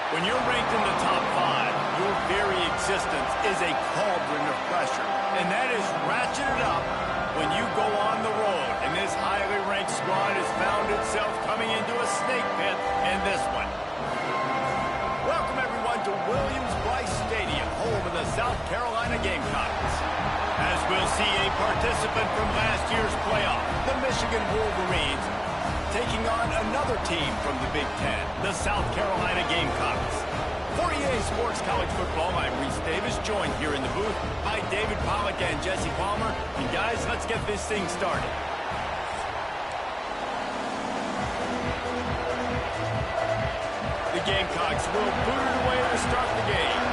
When you're ranked in the top 5, your very existence is a cauldron of pressure. And that is ratcheted up when you go on the road. And this highly ranked squad has found itself coming into a snake pit in this one. Welcome, everyone, to Williams-Brice Stadium, home of the South Carolina Gamecocks. As we'll see a participant from last year's playoff, the Michigan Wolverines, taking on another team from the Big Ten, the South Carolina Gamecocks. For EA Sports College Football, I'm Reese Davis, joined here in the booth by David Pollack and Jesse Palmer. And guys, let's get this thing started. The Gamecocks will boot it away to start the game.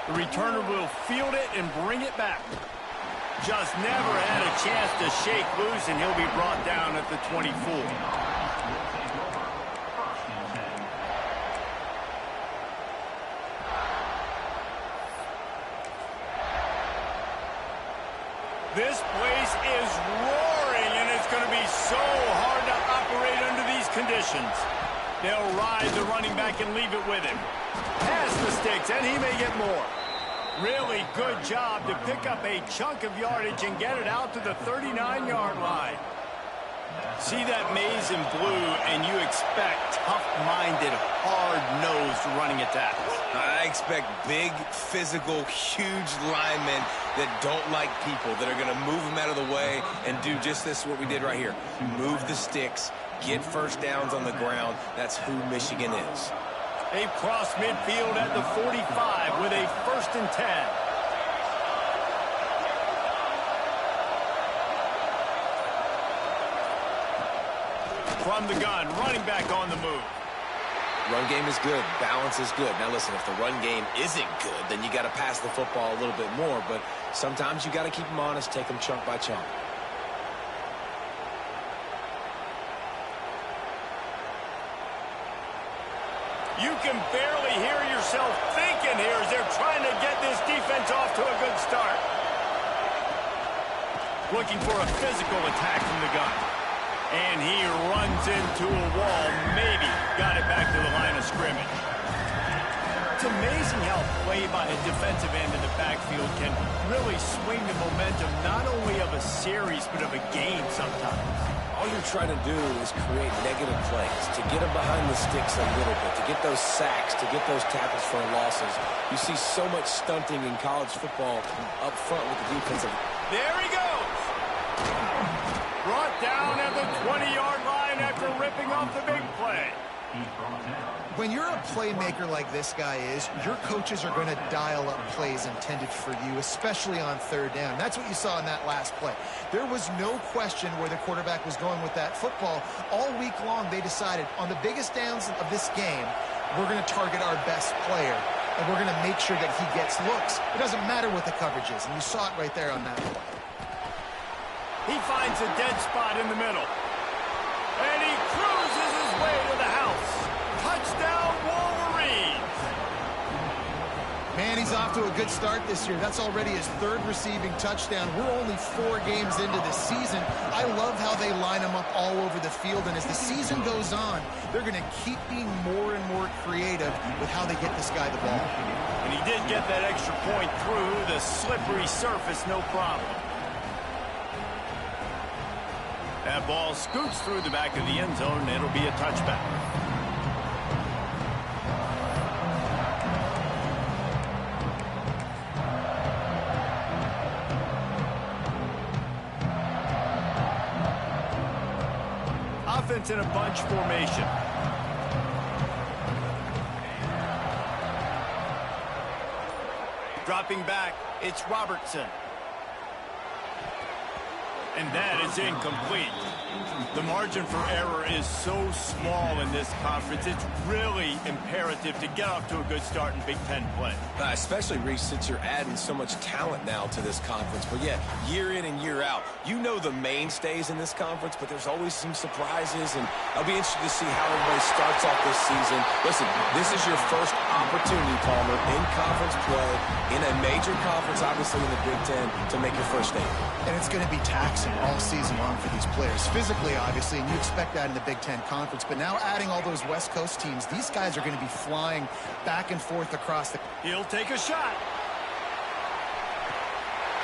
The returner will field it and bring it back. Just never had a chance to shake loose, and he'll be brought down at the 24. This place is roaring, and it's going to be so hard to operate under these conditions. They'll ride the running back and leave it with him. Pass the sticks, and he may get more. Really good job to pick up a chunk of yardage and get it out to the 39-yard line. See that maze in blue, and you expect tough-minded, hard-nosed running attacks. I expect big, physical, huge linemen that don't like people, that are going to move them out of the way and do just this, what we did right here. Move the sticks, get first downs on the ground. That's who Michigan is. They cross midfield at the 45 with a 1st and 10. From the gun, running back on the move. Run game is good. Balance is good. Now listen, if the run game isn't good, then you got to pass the football a little bit more. But sometimes you got to keep them honest, take them chunk by chunk. You can barely hear yourself thinking here as they're trying to get this defense off to a good start. Looking for a physical attack from the gun. And he runs into a wall. Maybe got it back to the line of scrimmage. It's amazing how play by a defensive end in the backfield can really swing the momentum not only of a series but of a game sometimes. All you're trying to do is create negative plays, to get them behind the sticks a little bit, to get those sacks, to get those tackles for losses. You see so much stunting in college football up front with the defensive. There he goes. Brought down at the 20-yard line after ripping off the big play. When you're a playmaker like this guy is, your coaches are going to dial up plays intended for you, especially on 3rd down. That's what you saw in that last play. There was no question where the quarterback was going with that football. All week long, they decided on the biggest downs of this game, we're going to target our best player, and we're going to make sure that he gets looks. It doesn't matter what the coverage is, and you saw it right there on that play. He finds a dead spot in the middle. And he cruises his way to the house. Touchdown, Wolverines! Man, he's off to a good start this year. That's already his 3rd receiving touchdown. We're only 4 games into the season. I love how they line him up all over the field. And as the season goes on, they're going to keep being more and more creative with how they get this guy the ball. And he did get that extra point through the slippery surface, no problem. That ball scoots through the back of the end zone, and it'll be a touchback. Offense in a bunch formation. Dropping back, it's Robertson. And that is incomplete. The margin for error is so small in this conference. It's really imperative to get off to a good start in Big Ten play. Especially, Reese, since you're adding so much talent now to this conference. But, yeah, year in and year out, you know the mainstays in this conference, but there's always some surprises. And I'll be interested to see how everybody starts off this season. Listen, this is your first opportunity, Palmer, in conference play, in a major conference, obviously in the Big Ten, to make your first statement. And it's going to be taxing. taxing all season long for these players. Physically, obviously, and you expect that in the Big Ten Conference. But now adding all those West Coast teams, these guys are going to be flying back and forth across the... He'll take a shot.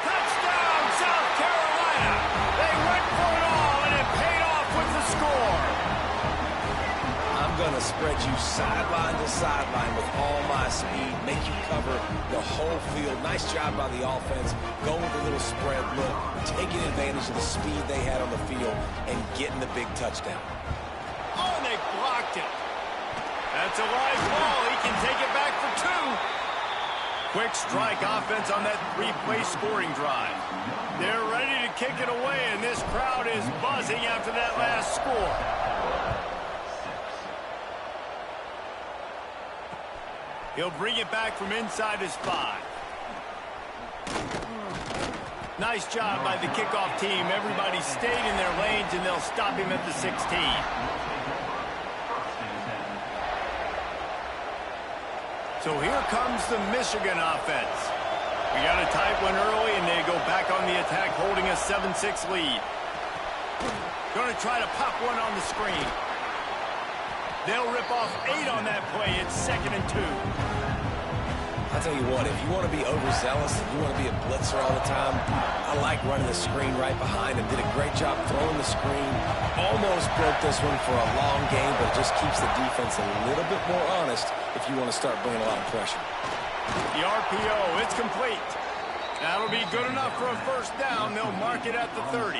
Touchdown, South Carolina. They went for it all, and it paid off with the score. I'm going to spread you sideline to sideline with all my speed, make you cover the whole field. Nice job by the offense, going with a little spread look, taking advantage of the speed they had on the field, and getting the big touchdown. Oh, and they blocked it. That's a live ball. He can take it back for 2. Quick strike offense on that 3-play scoring drive. They're ready to kick it away, and this crowd is buzzing after that last score. He'll bring it back from inside his 5. Nice job by the kickoff team. Everybody stayed in their lanes, and they'll stop him at the 16. So here comes the Michigan offense. We got a tight one early, and they go back on the attack, holding a 7-6 lead. Going to try to pop one on the screen. They'll rip off 8 on that play. It's 2nd and 2. I'll tell you what, if you want to be overzealous, if you want to be a blitzer all the time, I like running the screen right behind him. Did a great job throwing the screen. Almost broke this one for a long game, but it just keeps the defense a little bit more honest if you want to start bringing a lot of pressure. The RPO, it's complete. That'll be good enough for a first down. They'll mark it at the 30.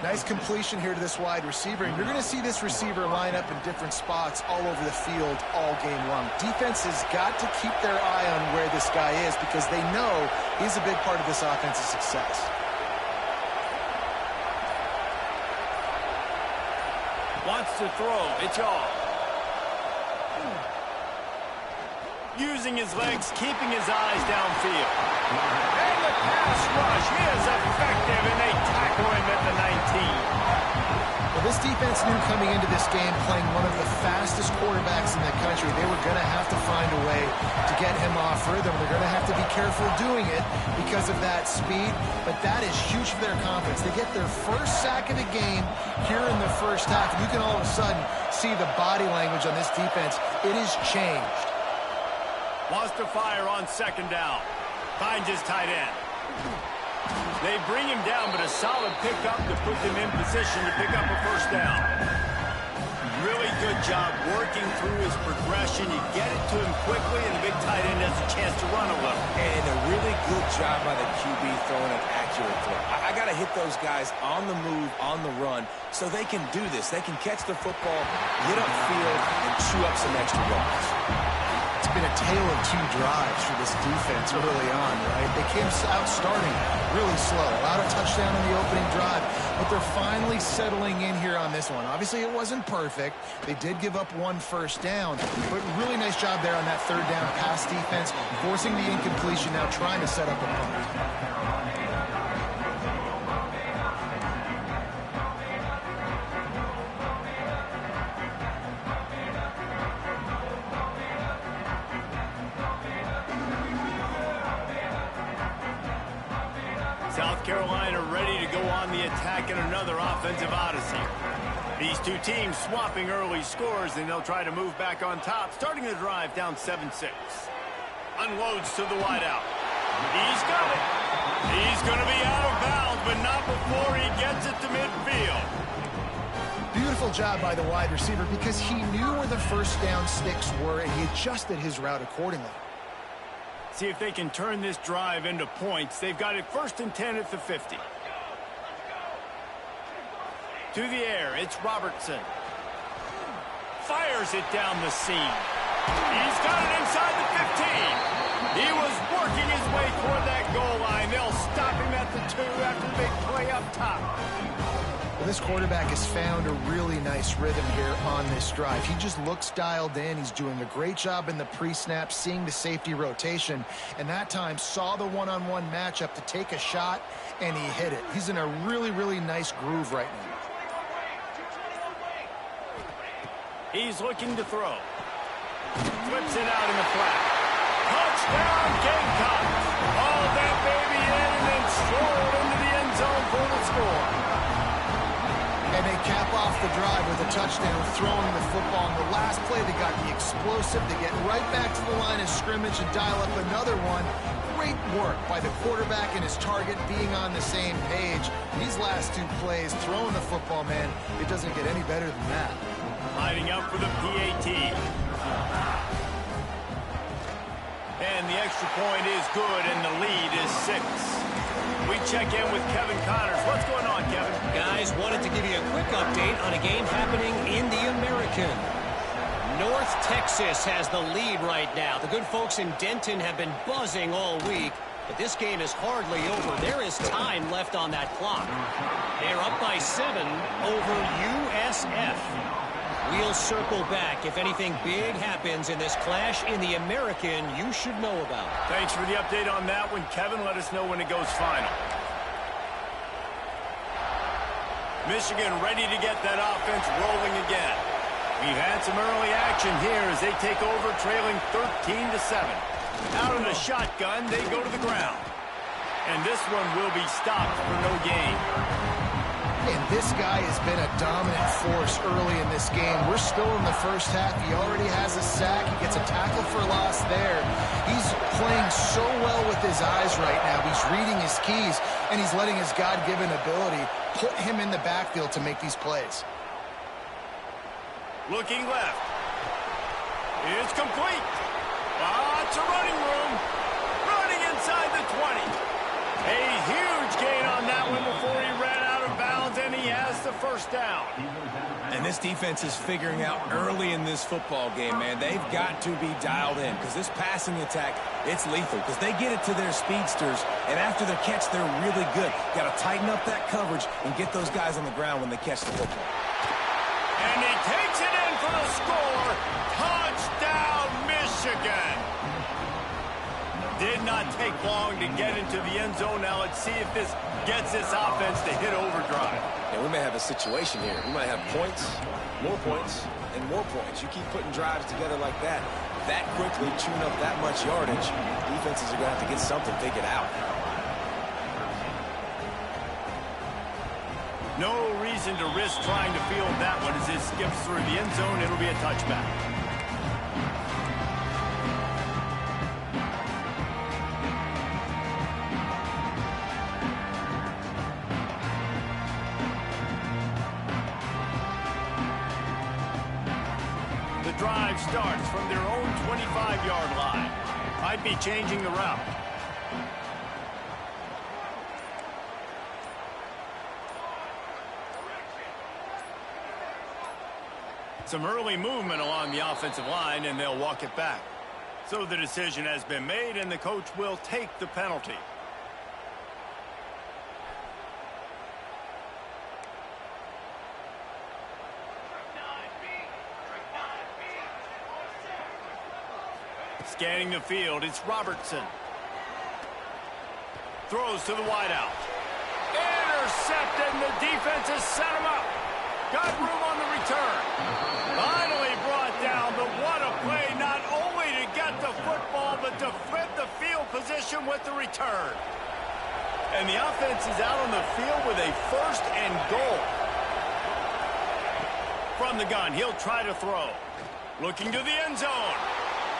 Nice completion here to this wide receiver, and you're going to see this receiver line up in different spots all over the field all game long. Defense has got to keep their eye on where this guy is because they know he's a big part of this offensive success. Wants to throw. It's off. Using his legs, keeping his eyes downfield. And the pass rush is effective, and they tackle him at the 19. Well, this defense knew coming into this game, playing one of the fastest quarterbacks in the country, they were going to have to find a way to get him off rhythm. They're going to have to be careful doing it because of that speed, but that is huge for their confidence. They get their first sack of the game here in the first half, and you can all of a sudden see the body language on this defense. It has changed. Wants to fire on 2nd down. Finds his tight end. They bring him down, but a solid pickup to put them in position to pick up a first down. Really good job working through his progression. You get it to him quickly, and the big tight end has a chance to run a little. And a really good job by the QB throwing an accurate throw. I got to hit those guys on the move, on the run, so they can do this. They can catch the football, get upfield, and chew up some extra yards. It's been a tale of 2 drives for this defense early on, right? They came out starting really slow. Allowed a touchdown on the opening drive, but they're finally settling in here on this one. Obviously, it wasn't perfect. They did give up 1 first down, but really nice job there on that 3rd down pass defense, forcing the incompletion, now trying to set up a punt. South Carolina ready to go on the attack in another offensive odyssey. These two teams swapping early scores, and they'll try to move back on top, starting the drive down 7-6. Unloads to the wideout. He's got it. He's going to be out of bounds, but not before he gets it to midfield. Beautiful job by the wide receiver because he knew where the first down sticks were, and he adjusted his route accordingly. See if they can turn this drive into points. They've got it 1st and 10 at the 50. To the air, it's Robertson. Fires it down the seam. He's got it inside the 15. He was working his way toward that goal line. They'll stop him at the 2 after the big play up top. Well, this quarterback has found a really nice rhythm here on this drive. He just looks dialed in. He's doing a great job in the pre-snap, seeing the safety rotation, and that time saw the one-on-one matchup to take a shot, and he hit it. He's in a really, really nice groove right now. He's looking to throw. Flips it out in the flat. Touchdown, Gamecocks! All that baby in and then strolled into the end zone for the the drive with a touchdown, throwing the football. On the last play, they got the explosive. They get right back to the line of scrimmage and dial up another one. Great work by the quarterback and his target being on the same page. These last two plays, throwing the football, man, it doesn't get any better than that. Lining up for the PAT. And the extra point is good, and the lead is 6. We check in with Kevin Connors. What's going on, Kevin? Guys, wanted to give you a quick update on a game happening in the American. North Texas has the lead right now. The good folks in Denton have been buzzing all week, but this game is hardly over. There is time left on that clock. They're up by 7 over USF. We'll circle back. If anything big happens in this clash in the American, you should know about. Thanks for the update on that one, Kevin. Let us know when it goes final. Michigan ready to get that offense rolling again. We've had some early action here as they take over, trailing 13-7. Out in the shotgun, they go to the ground. And this one will be stopped for no gain. And this guy has been a dominant force early in this game. We're still in the first half. He already has a sack. He gets a tackle for loss there. He's playing so well with his eyes right now. He's reading his keys, and he's letting his God-given ability put him in the backfield to make these plays. Looking left. It's complete. Lots of running room. Running inside the 20. A huge gain on that one before he ran out of bounds, and he has the first down. And this defense is figuring out early in this football game, man. They've got to be dialed in because this passing attack, it's lethal because they get it to their speedsters, and after the catch, they're really good. Got to tighten up that coverage and get those guys on the ground when they catch the football. And he takes it in for the score. Touchdown, Michigan. Did not take long to get into the end zone. Now let's see if this gets this offense to hit overdrive. Yeah, we may have a situation here. We might have points, and more points. You keep putting drives together like that quickly, chewing up that much yardage, defenses are going to have to get something figured out. No reason to risk trying to field that one as it skips through the end zone. It'll be a touchback. The drive starts from their own 25-yard line. Might be changing the route. Some early movement along the offensive line, and they'll walk it back. So the decision has been made, and the coach will take the penalty. Scanning the field, it's Robertson. Throws to the wideout. Intercepted, and the defense has set him up. Got room on the return. Finally brought down, but what a play, not only to get the football, but to flip the field position with the return. And the offense is out on the field with a 1st and goal. From the gun, he'll try to throw. Looking to the end zone.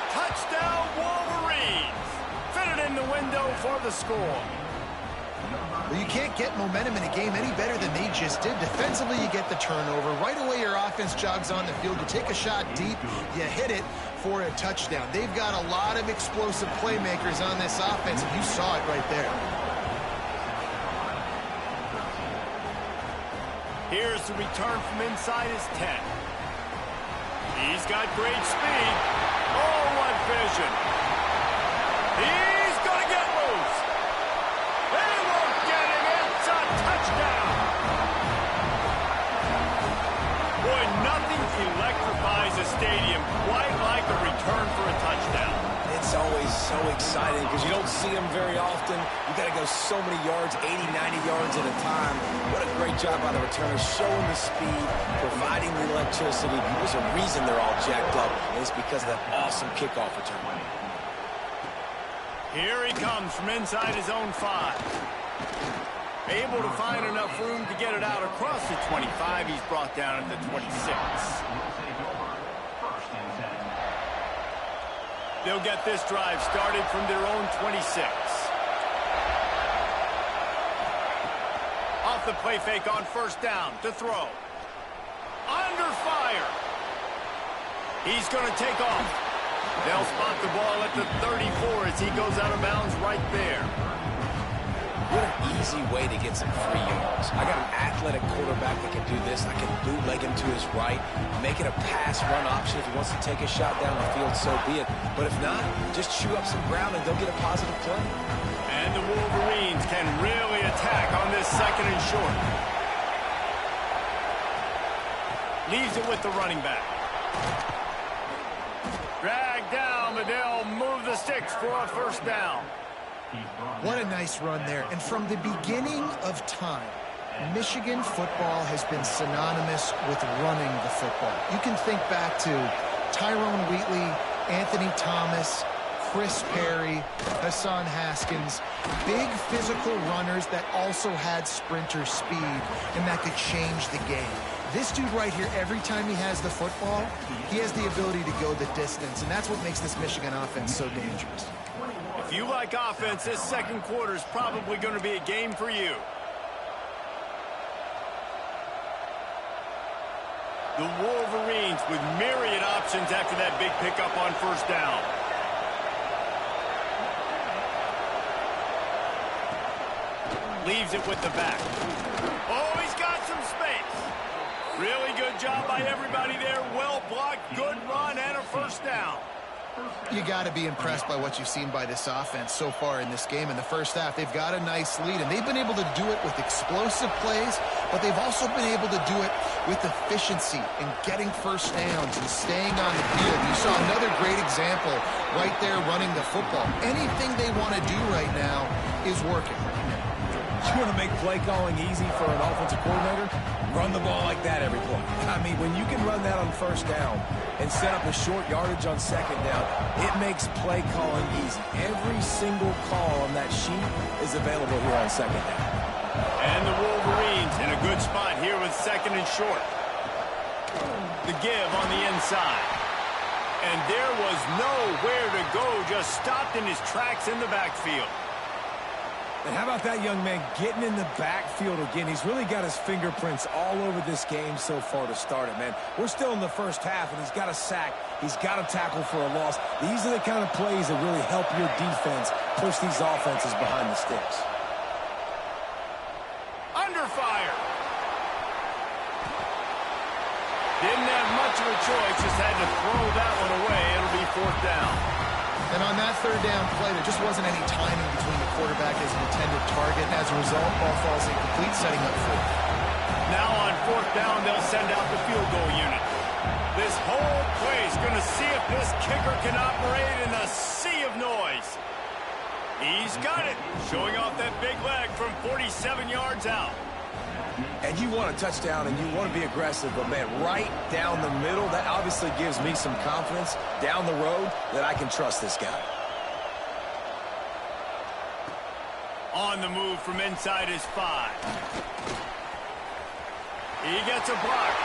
Touchdown, Wolverines. Fitted in the window for the score. Well, you can't get momentum in a game any better than they just did. Defensively, you get the turnover. Right away, your offense jogs on the field. You take a shot deep, you hit it for a touchdown. They've got a lot of explosive playmakers on this offense, and you saw it right there. Here's the return from inside his 10. He's got great speed. Oh, what vision. He's going to get loose. They won't get him. It's a touchdown. Boy, nothing electrifies a stadium quite like a return for a touchdown. It's always so exciting because you don't see them very often. You got to go so many yards, 80, 90 yards at a time. What a great job by the returners, showing the speed, providing the electricity. There's a reason they're all jacked up, and it's because of that awesome kickoff return. Here he comes from inside his own 5. Able to find enough room to get it out across the 25. He's brought down at the 26. They'll get this drive started from their own 26. Off the play fake on first down to throw. Under fire. He's going to take off. They'll spot the ball at the 34 as he goes out of bounds right there. What an easy way to get some free yards. I got an athletic quarterback that can do this. I can bootleg him to his right, make it a pass-run option. If he wants to take a shot down the field, so be it. But if not, just chew up some ground and go get a positive play. And the Wolverines can really attack on this second and short. Leaves it with the running back. Drag down, but they'll move the sticks for a first down. What a nice run there. And from the beginning of time, Michigan football has been synonymous with running the football. You can think back to Tyrone Wheatley, Anthony Thomas, Chris Perry, Hassan Haskins, big physical runners that also had sprinter speed and that could change the game. This dude right here, every time he has the football, he has the ability to go the distance, and that's what makes this Michigan offense so dangerous. If you like offense, this second quarter is probably going to be a game for you. The Wolverines with myriad options after that big pickup on first down. Leaves it with the back. Oh, he's got some space. Really good job by everybody there. Well blocked, good run, and a first down. You got to be impressed by what you've seen by this offense so far in this game. In the first half, they've got a nice lead, and they've been able to do it with explosive plays, but they've also been able to do it with efficiency and getting first downs and staying on the field. You saw another great example right there running the football. Anything they want to do right now is working. You want to make play calling easy for an offensive coordinator? Run the ball like that every play. I mean, when you can run that on first down and set up a short yardage on second down, it makes play calling easy. Every single call on that sheet is available here on second down. And the Wolverines in a good spot here with second and short. The give on the inside. And there was nowhere to go, just stopped in his tracks in the backfield. And how about that young man getting in the backfield again? He's really got his fingerprints all over this game so far to start it, man. We're still in the first half, and he's got a sack. He's got a tackle for a loss. These are the kind of plays that really help your defense push these offenses behind the sticks. Under fire. Didn't have much of a choice, just had to throw that one away. It'll be fourth down. And on that third down play, there just wasn't any timing between the quarterback and his intended target. And as a result, ball falls incomplete, setting up fourth. Now on fourth down, they'll send out the field goal unit. This whole play is going to see if this kicker can operate in a sea of noise. He's got it, showing off that big leg from 47 yards out. And you want a touchdown and you want to be aggressive, but, man, right down the middle, that obviously gives me some confidence down the road that I can trust this guy. On the move from inside his 5. He gets a block.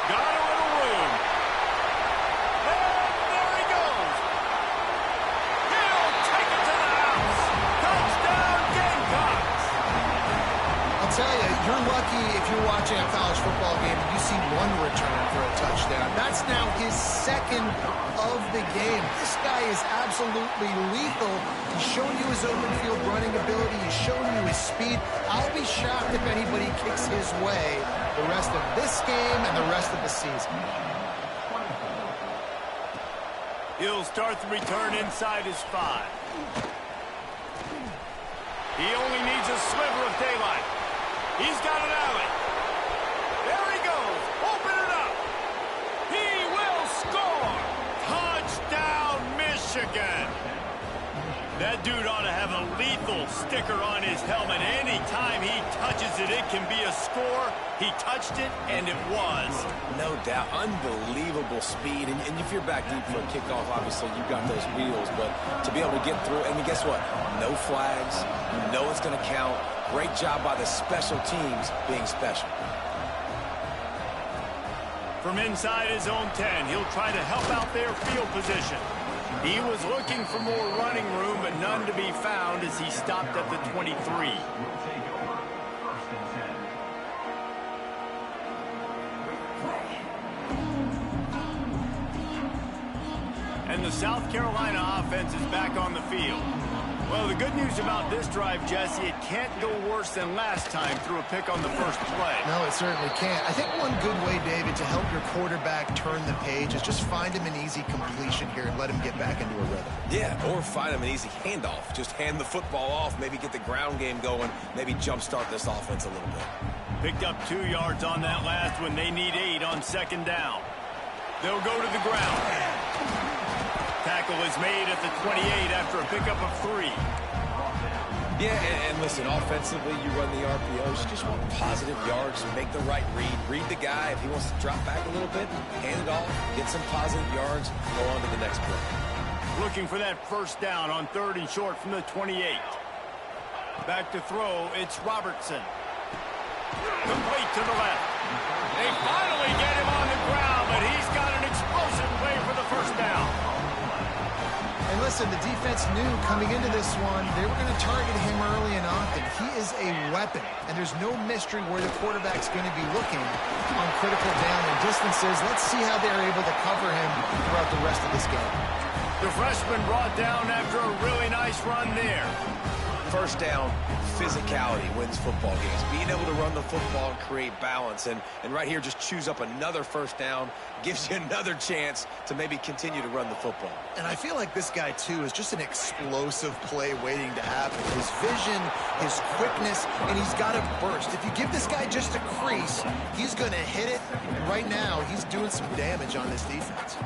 Got a little room. And there he goes. He'll take it to the house. Touchdown, Gamecocks. I'll tell you, you're lucky if you're watching a college football game and you see one return for a touchdown. That's now his second of the game. This guy is absolutely lethal. He's shown you his open field running ability. He's shown you his speed. I'll be shocked if anybody kicks his way the rest of this game and the rest of the season. He'll start the return inside his 5. He only needs a sliver of daylight. He's got an alley. There he goes. Open it up. He will score. Touchdown, Michigan. That dude ought to have a lethal sticker on his helmet. Anytime he touches it, it can be a score. He touched it, and it was. No doubt. Unbelievable speed. And if you're back deep for a kickoff, obviously you've got those wheels. But to be able to get through, and guess what? No flags. You know it's going to count. Great job by the special teams being special. From inside his own 10, he'll try to help out their field position. He was looking for more running room, but none to be found as he stopped at the 23. And the South Carolina offense is back on the field. Well, the good news about this drive, Jesse, it can't go worse than last time through a pick on the first play. No, it certainly can't. I think one good way, David, to help your quarterback turn the page is just find him an easy completion here and let him get back into a rhythm. Yeah, or find him an easy handoff. Just hand the football off, maybe get the ground game going, maybe jumpstart this offense a little bit. Picked up 2 yards on that last one. They need 8 on second down. They'll go to the ground. Tackle is made at the 28 after a pickup of 3. Yeah, and listen, offensively, you run the RPOs. You just want positive yards, make the right read. Read the guy. If he wants to drop back a little bit, hand it off, get some positive yards, go on to the next play. Looking for that first down on 3rd and short from the 28. Back to throw, it's Robertson. Complete to the left. They finally get him on the ground, but he's got an explosive play for the first down. And listen, the defense knew coming into this one, they were going to target him early and often. He is a weapon, and there's no mystery where the quarterback's going to be looking on critical down and distances. Let's see how they're able to cover him throughout the rest of this game. The freshman brought down after a really nice run there. First down, physicality wins football games. Being able to run the football and create balance. And right here, just choose up another first down, gives you another chance to maybe continue to run the football. And I feel like this guy, too, is just an explosive play waiting to happen. His vision, his quickness, and he's got a burst. If you give this guy just a crease, he's going to hit it. And right now, he's doing some damage on this defense.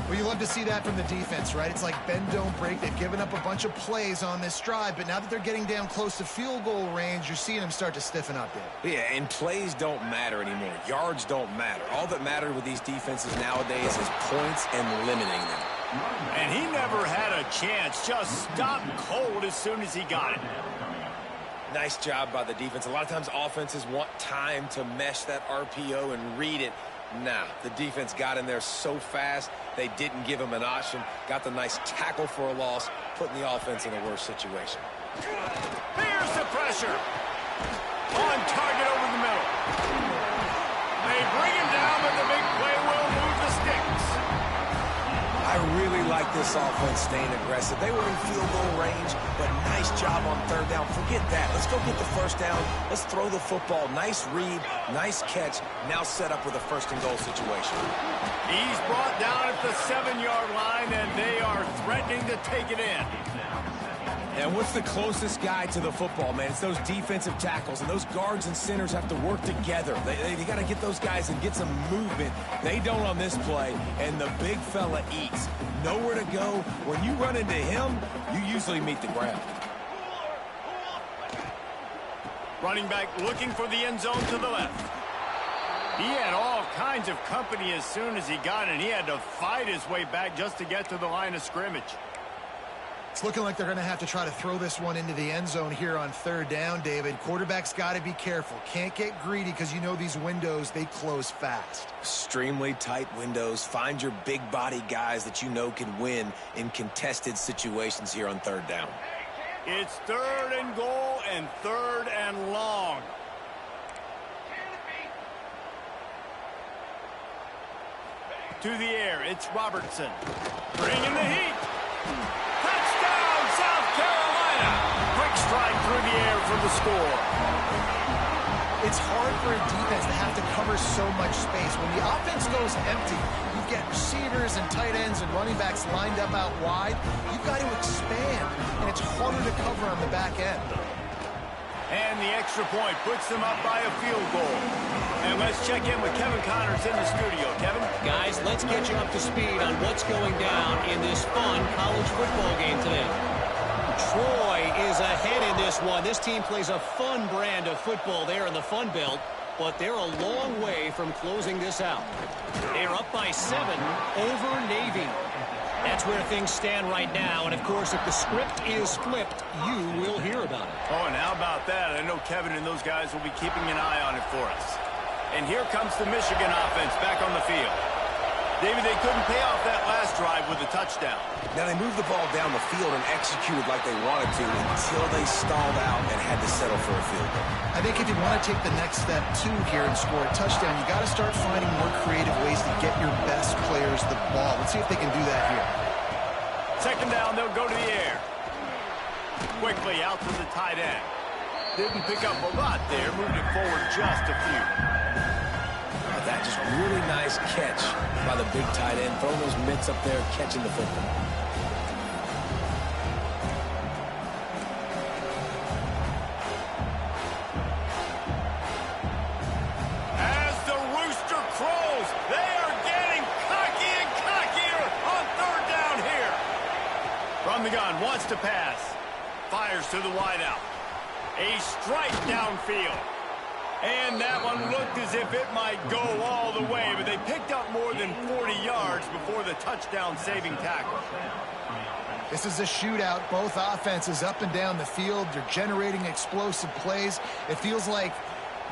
Well, you love to see that from the defense, right? It's like bend, don't break. They've given up a bunch of plays on this drive, but now that they're getting down close to field goal range, you're seeing them start to stiffen up there. Yeah, and plays don't matter anymore. Yards don't matter. All that matters with these defenses nowadays is points and limiting them. And he never had a chance. Just stopped cold as soon as he got it. Nice job by the defense. A lot of times offenses want time to mesh that RPO and read it. Nah, the defense got in there so fast, they didn't give him an option. Got the nice tackle for a loss, putting the offense in a worse situation. Here's the pressure. On target over the middle. They bring him down, but the big play will move the sticks. I really like this offense staying aggressive. They were in field goal range, but nice job on 3rd down. Forget that. Let's go get the first down. Let's throw the football. Nice read, nice catch. Now set up with a 1st and goal situation. He's brought down at the 7-yard line, and they are threatening to take it in. And what's the closest guy to the football, man? It's those defensive tackles, and those guards and centers have to work together. They got to get those guys and get some movement. They don't on this play, and the big fella eats. Nowhere to go. When you run into him, you usually meet the ground. Running back looking for the end zone to the left. He had all kinds of company as soon as he got it. He had to fight his way back just to get to the line of scrimmage. It's looking like they're going to have to try to throw this one into the end zone here on 3rd down, David. Quarterback's got to be careful. Can't get greedy because you know these windows, they close fast. Extremely tight windows. Find your big body guys that you know can win in contested situations here on 3rd down. It's 3rd and goal and 3rd and long. To the air, it's Robertson. Bringing the heat. Touchdown, South Carolina. Quick strike through the air for the score. It's hard for a defense to have to cover so much space. When the offense goes empty, you get receivers and tight ends and running backs lined up out wide. You've got to expand, and it's harder to cover on the back end. And the extra point puts them up by a field goal. And let's check in with Kevin Connors in the studio. Kevin? Guys, let's get you up to speed on what's going down in this fun college football game today. Troy is ahead in this one. This team plays a fun brand of football there in the Fun Belt, but they're a long way from closing this out. They're up by 7 over Navy. That's where things stand right now, and of course, if the script is flipped, you will hear about it. Oh, and how about that? I know Kevin and those guys will be keeping an eye on it for us. And here comes the Michigan offense back on the field. David, they couldn't pay off that last drive with a touchdown. Now, they moved the ball down the field and executed like they wanted to until they stalled out and had to settle for a field goal. I think if you want to take the next step, too, here and score a touchdown, you got to start finding more creative ways to get your best players the ball. Let's see if they can do that here. Second down, they'll go to the air. Quickly out to the tight end. Didn't pick up a lot there, moved it forward just a few. That just really nice catch by the big tight end, throwing those mitts up there, catching the football. As the rooster crows, they are getting cocky and cockier on third down here. From the gun, wants to pass. Fires to the wideout. A strike downfield. And that one looked as if it might go all the way, but they picked up more than 40 yards before the touchdown-saving tackle. This is a shootout. Both offenses up and down the field. They're generating explosive plays. It feels like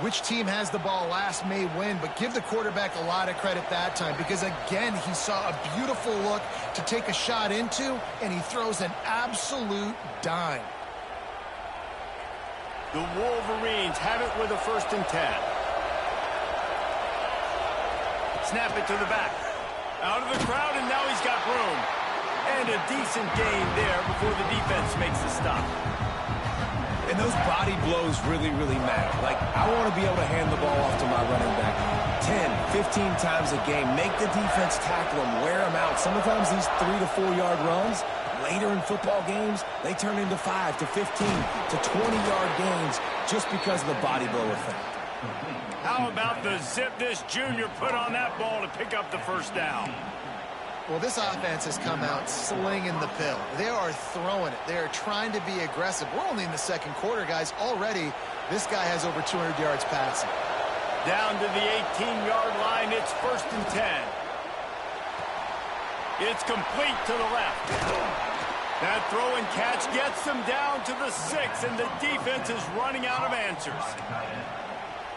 which team has the ball last may win, but give the quarterback a lot of credit that time because, again, he saw a beautiful look to take a shot into, and he throws an absolute dime. The Wolverines have it with a 1st and 10. Snap it to the back. Out of the crowd, and now he's got room. And a decent gain there before the defense makes the stop. And those body blows really, really matter. Like, I want to be able to hand the ball off to my running back 10, 15 times a game. Make the defense tackle him, wear him out. Sometimes these 3 to 4 yard runs, later in football games, they turn into 5 to 15 to 20-yard gains just because of the body blow effect. How about the zip this junior put on that ball to pick up the 1st down? Well, this offense has come out slinging the pill. They are throwing it. They are trying to be aggressive. We're only in the 2nd quarter, guys. Already, this guy has over 200 yards passing. Down to the 18-yard line, it's 1st and 10. It's complete to the left. That throw and catch gets them down to the 6, and the defense is running out of answers.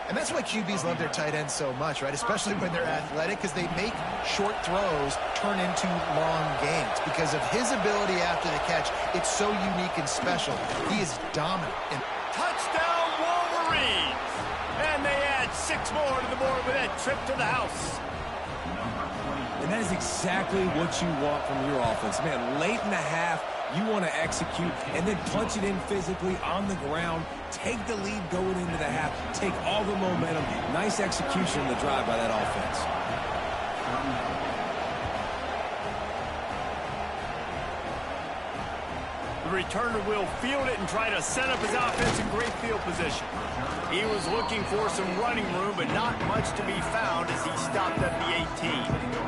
And that's why QBs love their tight ends so much, right? Especially when they're athletic, because they make short throws turn into long gains. Because of his ability after the catch, it's so unique and special. He is dominant. Touchdown, Wolverines! And they add 6 more to the board with that trip to the house. And that is exactly what you want from your offense. Man, late in the half, you want to execute and then punch it in physically on the ground. Take the lead going into the half. Take all the momentum. Nice execution in the drive by that offense. The returner will field it and try to set up his offense in great field position. He was looking for some running room, but not much to be found as he stopped at the 18.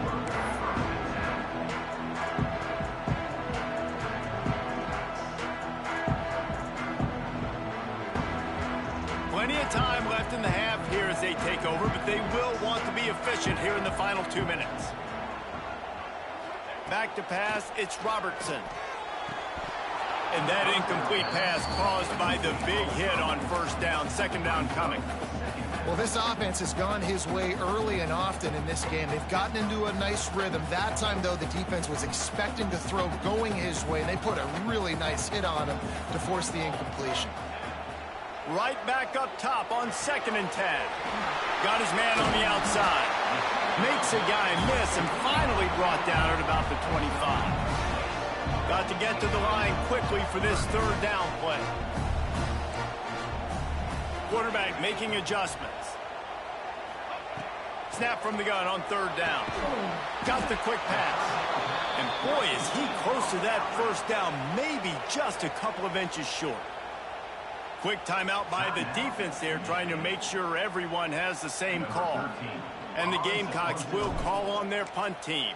Plenty of time left in the half here as they take over, but they will want to be efficient here in the final 2 minutes. Back to pass, it's Robertson. And that incomplete pass caused by the big hit on 1st down, 2nd down coming. Well, this offense has gone his way early and often in this game. They've gotten into a nice rhythm. That time, though, the defense was expecting to throw going his way, and they put a really nice hit on him to force the incompletion. Right back up top on 2nd and 10. Got his man on the outside. Makes a guy miss and finally brought down at about the 25. Got to get to the line quickly for this 3rd down play. Quarterback making adjustments. Snap from the gun on 3rd down. Got the quick pass. And boy, is he close to that 1st down, maybe just a couple of inches short. Quick timeout by the defense there, trying to make sure everyone has the same call. And the Gamecocks will call on their punt team.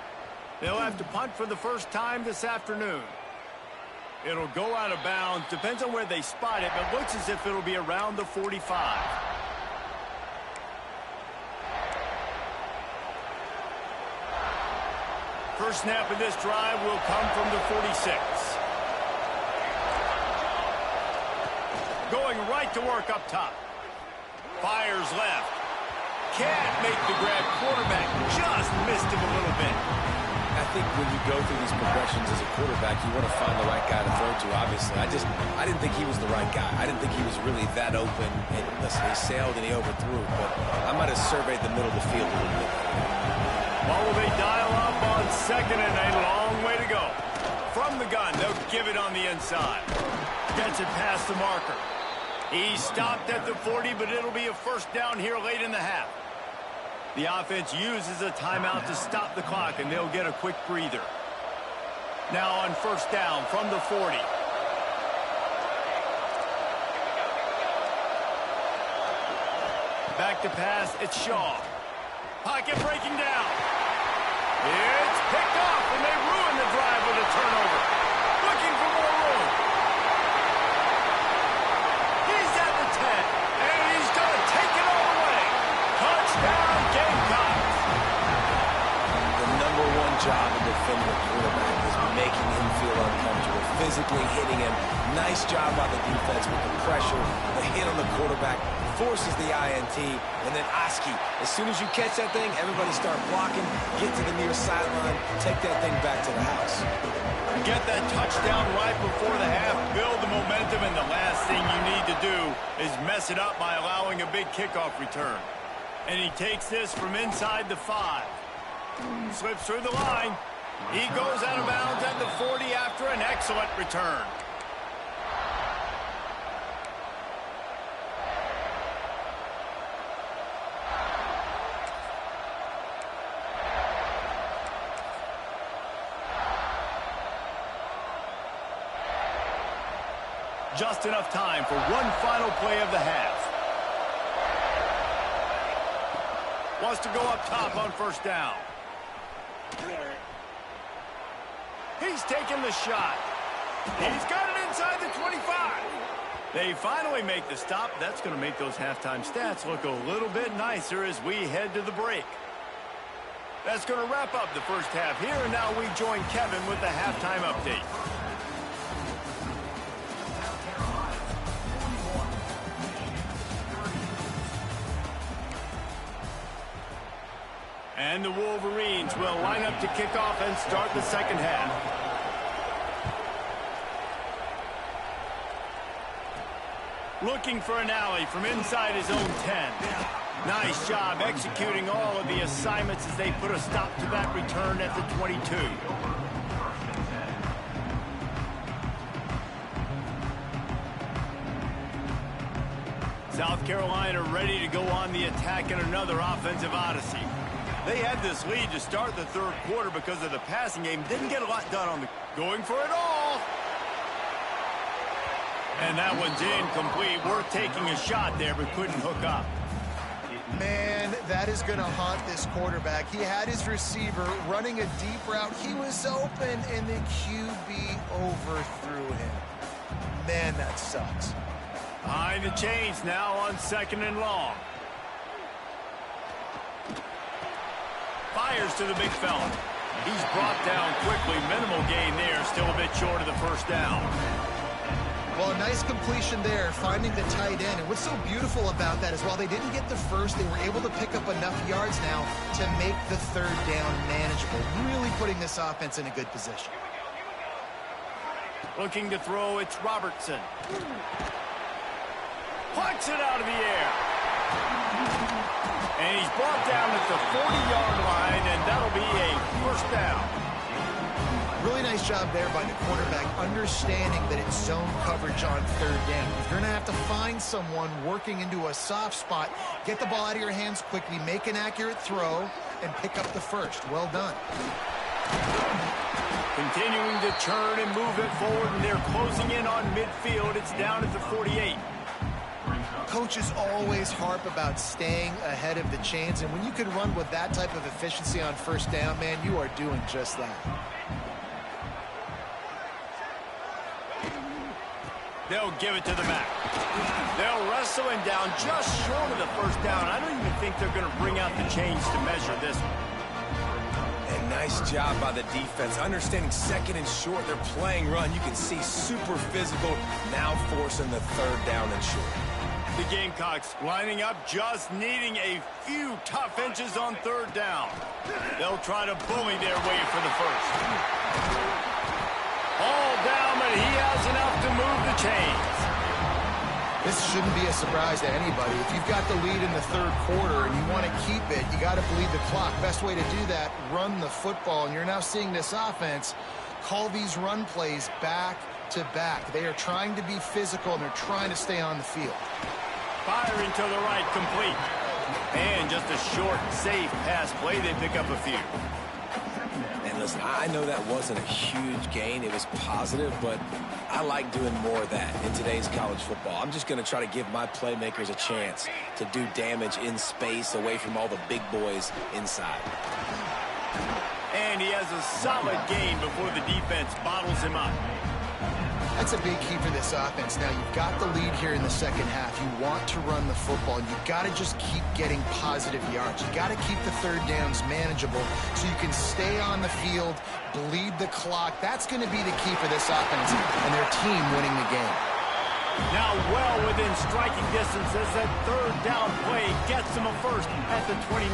They'll have to punt for the first time this afternoon. It'll go out of bounds. Depends on where they spot it, but looks as if it'll be around the 45. First snap of this drive will come from the 46. Going right to work up top. Fires left. Can't make the grab. Quarterback just missed him a little bit. I think when you go through these progressions as a quarterback, you want to find the right guy to throw to, obviously. I didn't think he was the right guy. I didn't think he was really that open. And listen, he sailed and he overthrew, but I might have surveyed the middle of the field a little bit. Well, will they dial up on second and a long way to go? From the gun, they'll give it on the inside. Gets it past the marker. He stopped at the 40, but it'll be a first down here late in the half. The offense uses a timeout to stop the clock, and they'll get a quick breather. Now on first down from the 40. Back to pass, it's Shaw. Pocket breaking down. It's picked off, and they ruin the drive with a turnover. Looking for more room. He's at the 10, and he's going to take it all the way. Touchdown, Gamecocks. The number one job in defending a quarterback is making him feel uncomfortable, physically hitting him. Nice job by the defense with the pressure, the hit on the quarterback, forces the INT, and then Oski. As soon as you catch that thing, everybody start blocking, get to the near sideline, take that thing back to the house. Get that touchdown right before the half, build the momentum, and the last thing you need to do is mess it up by allowing a big kickoff return. And he takes this from inside the 5. Slips through the line. He goes out of bounds at the 40 after an excellent return. Just enough time for one final play of the half. Wants to go up top on first down. He's taking the shot. He's got it inside the 25. They finally make the stop. That's going to make those halftime stats look a little bit nicer as we head to the break. That's going to wrap up the first half here, and now we join Kevin with the halftime update. And the Wolverines will line up to kick off and start the second half. Looking for an alley from inside his own 10. Nice job executing all of the assignments as they put a stop to that return at the 22. South Carolina ready to go on the attack in another offensive odyssey. They had this lead to start the third quarter because of the passing game. Didn't get a lot done on the going for it all. And that one's incomplete. Worth taking a shot there, but couldn't hook up. Man, that is going to haunt this quarterback. He had his receiver running a deep route. He was open, and the QB overthrew him. Man, that sucks. Behind the chains now on second and long. Fires to the big fella. He's brought down quickly. Minimal gain there. Still a bit short of the first down. Well, a nice completion there, finding the tight end. And what's so beautiful about that is while they didn't get the first, they were able to pick up enough yards now to make the third down manageable. Really putting this offense in a good position. Looking to throw, it's Robertson. Plucks it out of the air. And he's brought down at the 40-yard line, and that'll be a first down. Really nice job there by the quarterback, understanding that it's zone coverage on third down. If you're going to have to find someone working into a soft spot, get the ball out of your hands quickly, make an accurate throw, and pick up the first. Well done. Continuing to turn and move it forward, and they're closing in on midfield. It's down at the 48. Coaches always harp about staying ahead of the chains, and when you can run with that type of efficiency on first down, man, you are doing just that. They'll give it to the back. They'll wrestle him down just short of the first down. I don't even think they're going to bring out the chains to measure this one. And nice job by the defense. Understanding second and short, they're playing run. You can see super physical, now forcing the third down and short. The Gamecocks lining up, just needing a few tough inches on third down. They'll try to bully their way for the first. All down, but he has enough to move the chains. This shouldn't be a surprise to anybody. If you've got the lead in the third quarter and you want to keep it, you got to bleed the clock. Best way to do that, run the football. And you're now seeing this offense call these run plays back to back. They are trying to be physical, and they're trying to stay on the field. Firing to the right, complete. And just a short, safe pass play. They pick up a few. And listen, I know that wasn't a huge gain. It was positive, but I like doing more of that in today's college football. I'm just going to try to give my playmakers a chance to do damage in space away from all the big boys inside. And he has a solid gain before the defense bottles him up. That's a big key for this offense. Now, you've got the lead here in the second half. You want to run the football. You've got to just keep getting positive yards. You've got to keep the third downs manageable so you can stay on the field, bleed the clock. That's going to be the key for this offense and their team winning the game. Now well within striking distance as that third down play gets them a first at the 29.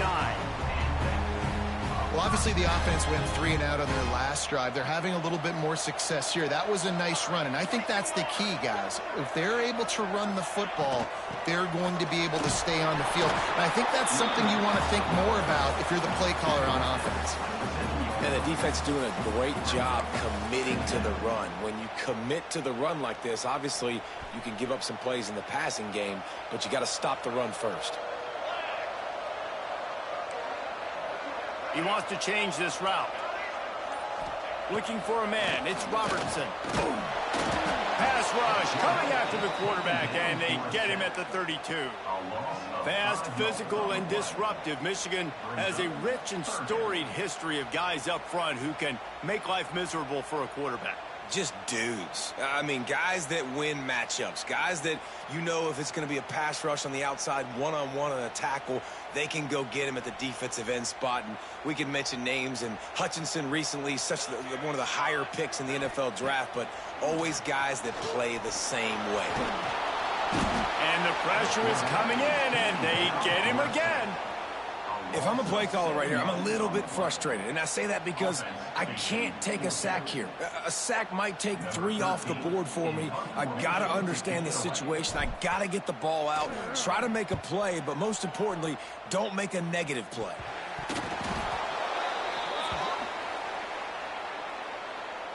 Well, obviously the offense went 3 and out on their last drive. They're having a little bit more success here. That was a nice run, and I think that's the key, guys. If they're able to run the football, they're going to be able to stay on the field. And I think that's something you want to think more about if you're the play caller on offense. And the defense doing a great job committing to the run. When you commit to the run like this, obviously you can give up some plays in the passing game, but you got to stop the run first. He wants to change this route. Looking for a man. It's Robertson. Boom. Pass rush coming after the quarterback, and they get him at the 32. Fast, physical, and disruptive. Michigan has a rich and storied history of guys up front who can make life miserable for a quarterback. Just dudes. I mean, guys that win matchups. Guys that, you know, if it's going to be a pass rush on the outside, one-on-one on a tackle, they can go get him at the defensive end spot. And we can mention names. And Hutchinson recently, one of the higher picks in the NFL draft, but always guys that play the same way. And the pressure is coming in, and they get him again. If I'm a play caller right here, I'm a little bit frustrated. And I say that because I can't take a sack here. A sack might take 3 off the board for me. I got to understand the situation. I got to get the ball out, try to make a play, but most importantly, don't make a negative play.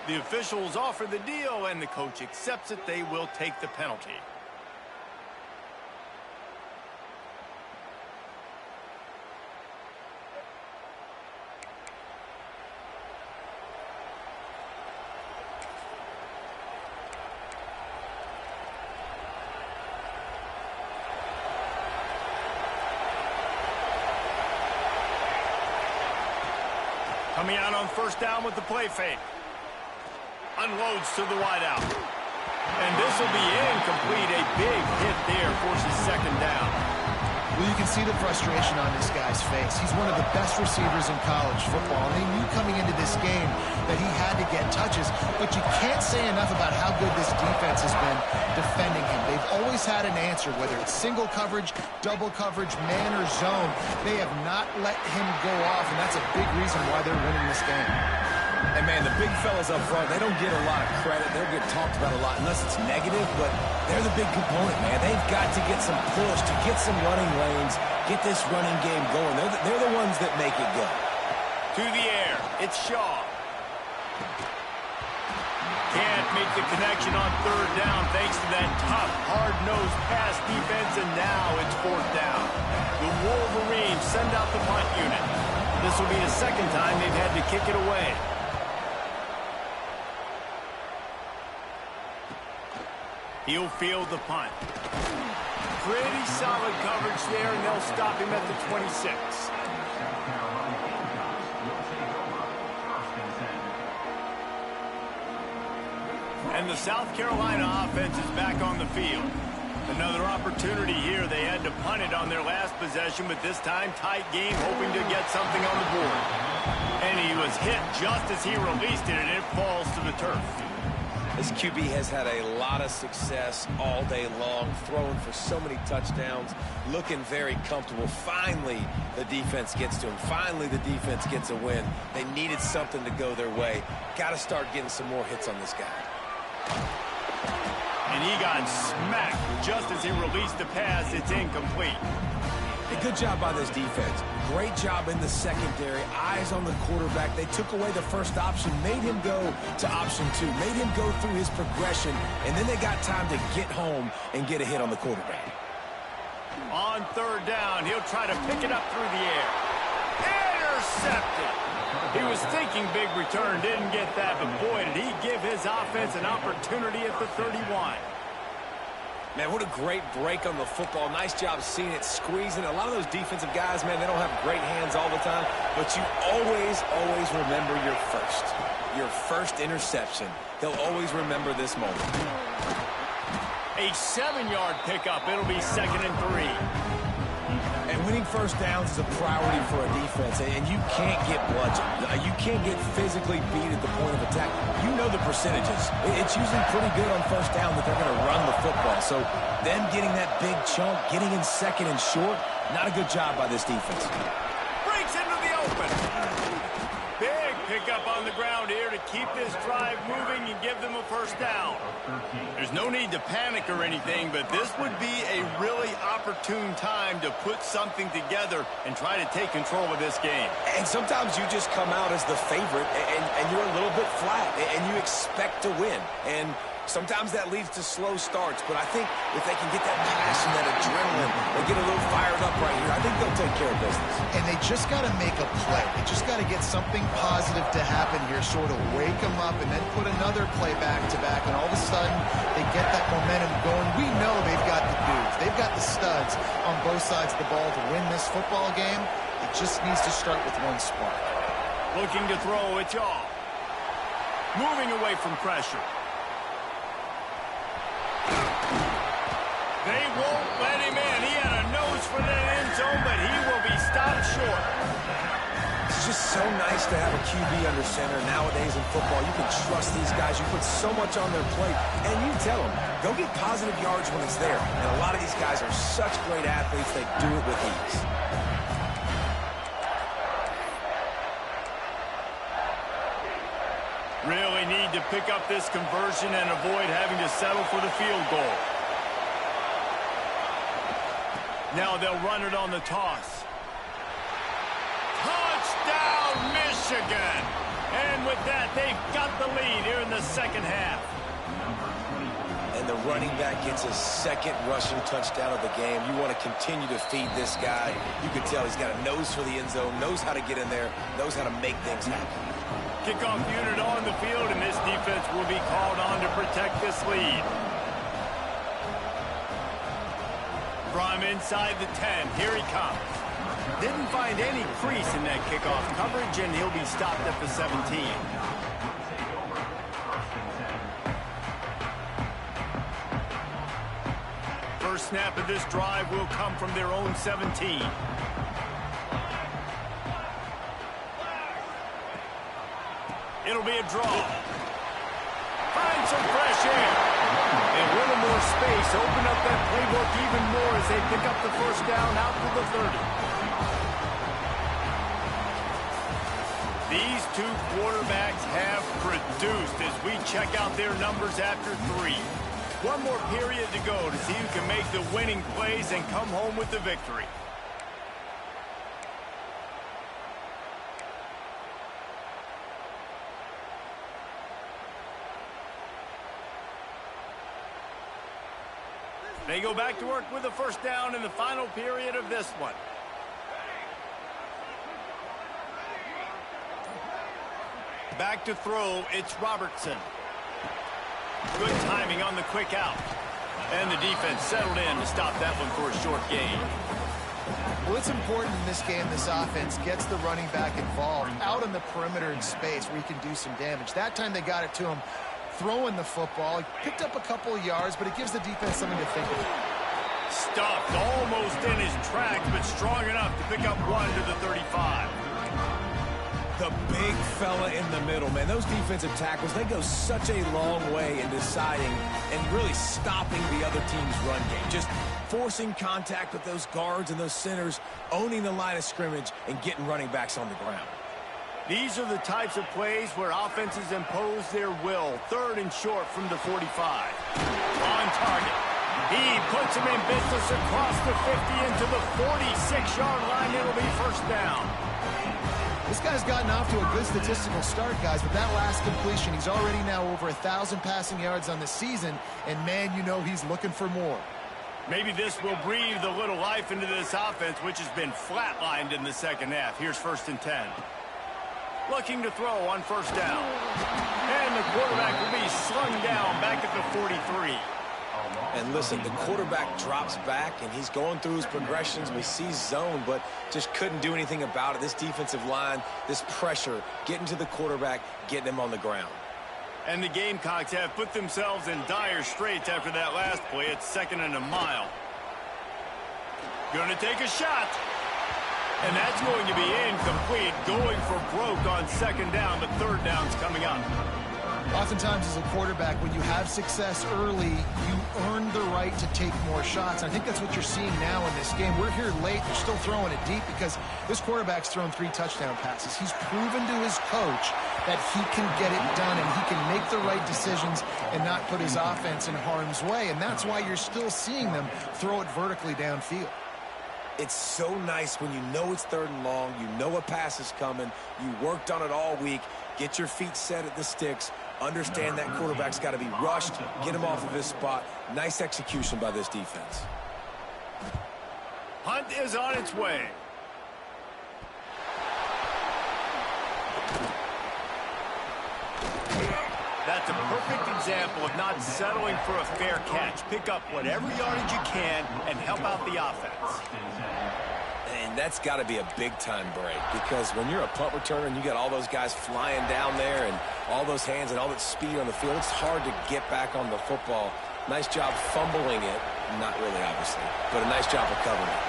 The officials offer the deal, and the coach accepts it. They will take the penalty. Coming out on first down with the play fake. Unloads to the wideout. And this will be incomplete. A big hit there forces second down. Well, you can see the frustration on this guy's face. He's one of the best receivers in college football, and they knew coming into this game that he had to get touches, but you can't say enough about how good this defense has been defending him. They've always had an answer, whether it's single coverage, double coverage, man or zone. They have not let him go off, and that's a big reason why they're winning this game. And, man, the big fellas up front, they don't get a lot of credit. They don't get talked about a lot unless it's negative, but they're the big component, man. They've got to get some push, to get some running lanes, get this running game going. They're the ones that make it go. To the air, it's Shaw. Can't make the connection on third down thanks to that tough, hard-nosed pass defense, and now it's fourth down. The Wolverines send out the punt unit. This will be the second time they've had to kick it away. He'll field the punt. Pretty solid coverage there, and they'll stop him at the 26. And the South Carolina offense is back on the field. Another opportunity here. They had to punt it on their last possession, but this time tight game, hoping to get something on the board. And he was hit just as he released it, and it falls to the turf. This QB has had a lot of success all day long, throwing for so many touchdowns, looking very comfortable. Finally, the defense gets to him. Finally, the defense gets a win. They needed something to go their way. Got to start getting some more hits on this guy. And he got smacked just as he released the pass. It's incomplete. A good job by this defense. Great job in the secondary. Eyes on the quarterback. They took away the first option, made him go to option 2, made him go through his progression, and then they got time to get home and get a hit on the quarterback. On third down, he'll try to pick it up through the air. Intercepted. He was thinking big return, didn't get that, but boy, did he give his offense an opportunity at the 31. Man, what a great break on the football. Nice job seeing it, squeezing. A lot of those defensive guys, man, they don't have great hands all the time, but you always remember your first interception. He'll always remember this moment. A 7-yard pickup. It'll be 2nd and 3. And winning first downs is a priority for a defense, and you can't get bludgeoned. You can't get physically beat at the point of attack. You know the percentages. It's usually pretty good on first down that they're going to run the football. So them getting that big chunk, getting in 2nd and short, not a good job by this defense. Breaks into the open. Big pickup on the ground here to keep this drive moving and give them a first down. There's no need to panic or anything, but this would be a really opportune time to put something together and try to take control of this game. And sometimes you just come out as the favorite, and you're a little bit flat, and you expect to win. And sometimes that leads to slow starts, but I think if they can get that passion, that adrenaline, they get a little fired up right here, I think they'll take care of business. And they just got to make a play. They just got to get something positive to happen here, sort of wake them up, and then put another play back-to-back, and all of a sudden they get that momentum going. We know they've got the dudes. They've got the studs on both sides of the ball to win this football game. It just needs to start with one spark. Looking to throw, it's off. Moving away from pressure. They won't let him in. He had a nose for that end zone, but he will be stopped short. It's just so nice to have a QB under center. Nowadays in football, you can trust these guys. You put so much on their plate, and you tell them, go get positive yards when it's there. And a lot of these guys are such great athletes, they do it with ease. Really need to pick up this conversion and avoid having to settle for the field goal. Now they'll run it on the toss. Touchdown, Michigan! And with that, they've got the lead here in the second half. And the running back gets his 2nd rushing touchdown of the game. You want to continue to feed this guy. You can tell he's got a nose for the end zone, knows how to get in there, knows how to make things happen. Kickoff unit on the field, and this defense will be called on to protect this lead. From inside the 10, here he comes. Didn't find any crease in that kickoff coverage, and he'll be stopped at the 17. First snap of this drive will come from their own 17. It'll be a draw. Find some fresh air. And a little more space. Open up that playbook even more as they pick up the first down out to the 30. These two quarterbacks have produced as we check out their numbers after 3. One more period to go to see who can make the winning plays and come home with the victory. They go back to work with the first down in the final period of this one. Back to throw, it's Robertson. Good timing on the quick out. And the defense settled in to stop that one for a short gain. Well, it's important in this game this offense gets the running back involved out on the perimeter in space where he can do some damage. That time they got it to him throwing the football. He picked up a couple of yards, but it gives the defense something to think about. Stuffed almost in his tracks, but strong enough to pick up one to the 35. The big fella in the middle, man. Those defensive tackles, they go such a long way in deciding and really stopping the other team's run game. Just forcing contact with those guards and those centers, owning the line of scrimmage, and getting running backs on the ground. These are the types of plays where offenses impose their will. Third and short from the 45. On target. He puts him in business across the 50 into the 46-yard line. It'll be first down. This guy's gotten off to a good statistical start, guys, but that last completion, he's already now over 1,000 passing yards on the season, and man, you know he's looking for more. Maybe this will breathe a little life into this offense, which has been flatlined in the second half. Here's 1st and 10. Looking to throw on first down. And the quarterback will be slung down back at the 43. And listen, the quarterback drops back, and he's going through his progressions. We see zone, but just couldn't do anything about it. This defensive line, this pressure, getting to the quarterback, getting him on the ground. And the Gamecocks have put themselves in dire straits after that last play. It's 2nd and a mile. Going to take a shot. And that's going to be incomplete. Going for broke on 2nd down, but 3rd down's coming up. Oftentimes as a quarterback, when you have success early, you earn the right to take more shots. I think that's what you're seeing now in this game. We're here late. They're still throwing it deep because this quarterback's thrown 3 touchdown passes. He's proven to his coach that he can get it done and he can make the right decisions and not put his offense in harm's way. And that's why you're still seeing them throw it vertically downfield. It's so nice when you know it's 3rd and long, you know a pass is coming, you worked on it all week, get your feet set at the sticks, understand that quarterback's got to be rushed, get him off of his spot. Nice execution by this defense. Hunt is on its way. That's a perfect example of not settling for a fair catch. Pick up whatever yardage you can and help out the offense. And that's got to be a big-time break because when you're a punt returner and you got all those guys flying down there and all those hands and all that speed on the field, it's hard to get back on the football. Nice job fumbling it. Not really, obviously, but a nice job of covering it.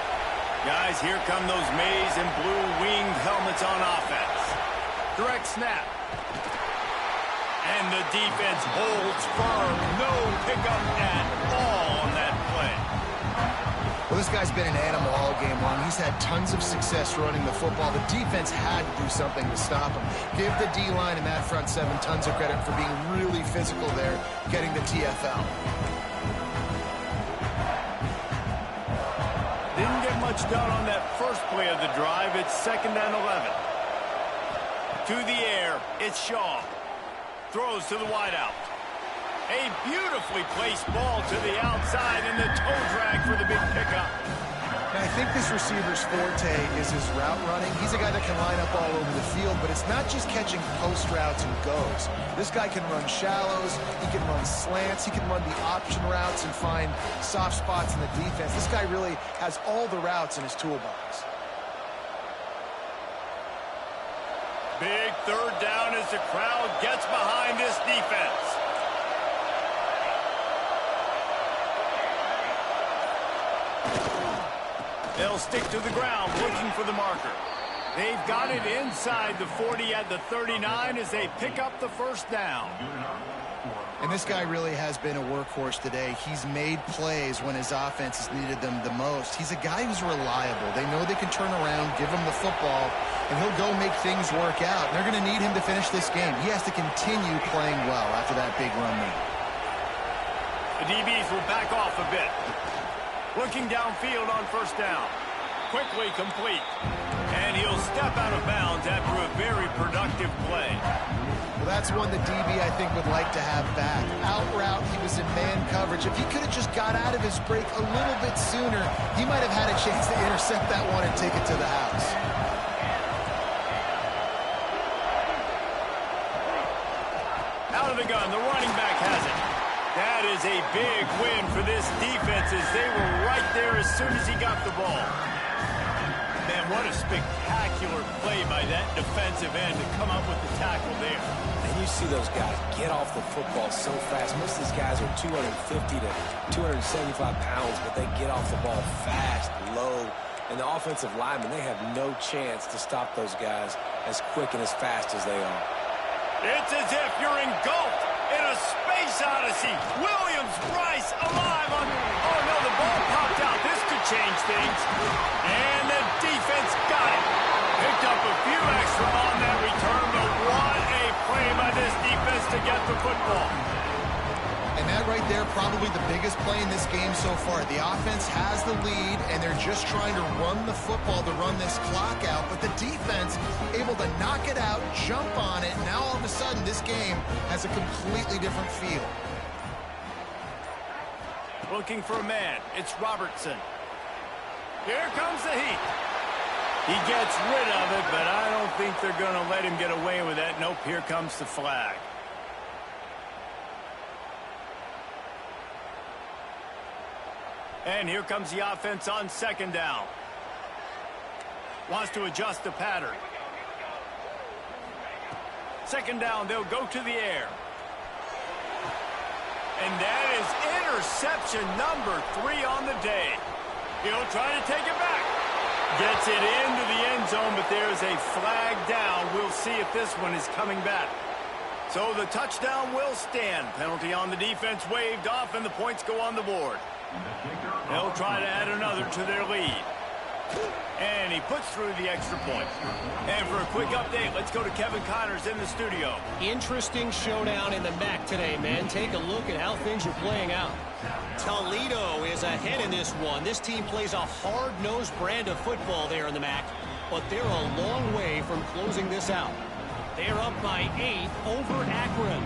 Guys, here come those maize and blue winged helmets on offense. Direct snap. And the defense holds firm. No pickup at all on that play. Well, this guy's been an animal all game long. He's had tons of success running the football. The defense had to do something to stop him. Give the D-line and that front 7 tons of credit for being really physical there, getting the TFL. Didn't get much done on that first play of the drive. It's 2nd and 11. To the air, it's Shaw. Throws to the wideout. A beautifully placed ball to the outside and the toe drag for the big pickup. Now, I think this receiver's forte is his route running. He's a guy that can line up all over the field, but it's not just catching post routes and goes. This guy can run shallows, he can run slants, he can run the option routes and find soft spots in the defense. This guy really has all the routes in his toolbox. Big 3rd down as the crowd gets behind this defense. They'll stick to the ground looking for the marker. They've got it inside the 40 at the 39 as they pick up the 1st down. And this guy really has been a workhorse today. He's made plays when his offense has needed them the most. He's a guy who's reliable. They know they can turn around, give him the football, and he'll go make things work out. And they're going to need him to finish this game. He has to continue playing well after that big run there. The DBs will back off a bit. Looking downfield on 1st down. Quickly complete. And he'll step out of bounds after a very productive play. Well, that's one the DB, I think, would like to have back. Out route, he was in man coverage. If he could have just got out of his break a little bit sooner, he might have had a chance to intercept that one and take it to the house. Out of the gun, the running back has it. That is a big win for this defense as they were right there as soon as he got the ball. Man, what a spectacular play by that defensive end to come up with the tackle there. And you see those guys get off the football so fast. Most of these guys are 250 to 275 pounds, but they get off the ball fast, low. And the offensive linemen, they have no chance to stop those guys as quick and as fast as they are. It's as if you're engulfed in a space odyssey. Williams, Bryce, alive on... Oh, no, the ball popped out. This could change things. And the defense got it. Picked up a few extra on that return, but what a play by this defense to get the football. And that right there, probably the biggest play in this game so far. The offense has the lead, and they're just trying to run the football to run this clock out. But the defense able to knock it out, jump on it. Now all of a sudden, this game has a completely different feel. Looking for a man. It's Robertson. Here comes the heat. He gets rid of it, but I don't think they're going to let him get away with that. Nope, here comes the flag. And here comes the offense on second down. Wants to adjust the pattern. Second down, they'll go to the air. And that is interception number 3 on the day. He'll try to take it back. Gets it into the end zone, but there's a flag down. We'll see if this one is coming back. So the touchdown will stand. Penalty on the defense waved off, and the points go on the board. They'll try to add another to their lead. And he puts through the extra point. And for a quick update, let's go to Kevin Connors in the studio. Interesting showdown in the MAC today, man. Take a look at how things are playing out. Toledo is ahead in this one. This team plays a hard-nosed brand of football there in the MAC, but they're a long way from closing this out. They're up by 8 over Akron.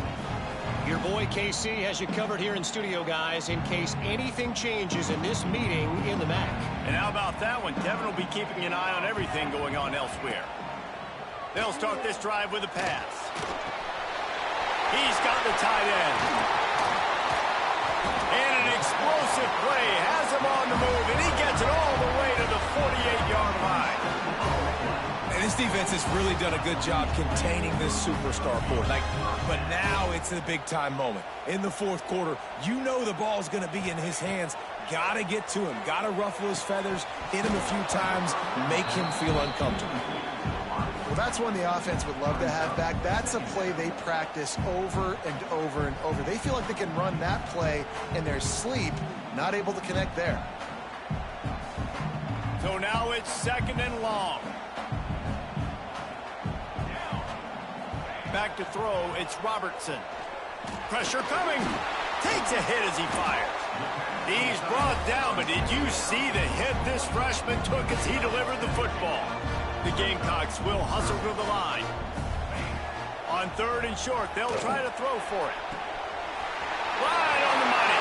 Your boy KC has you covered here in studio, guys, in case anything changes in this meeting in the MAC. And how about that one? Kevin will be keeping an eye on everything going on elsewhere. They'll start this drive with a pass. He's got the tight end. And an explosive play has him on the move, and he gets it all the way to the 48-yard line. And this defense has really done a good job containing this superstar quarterback. But now it's a big-time moment. In the fourth quarter, you know the ball's going to be in his hands. Got to get to him. Got to ruffle his feathers, hit him a few times, make him feel uncomfortable. Well, that's one the offense would love to have back. That's a play they practice over and over and over. They feel like they can run that play in their sleep, not able to connect there. So now it's second and long. Back to throw, it's Robertson. Pressure coming. Takes a hit as he fires. He's brought down, but did you see the hit this freshman took as he delivered the football? The Gamecocks will hustle to the line. On third and short, they'll try to throw for it. Right on the money.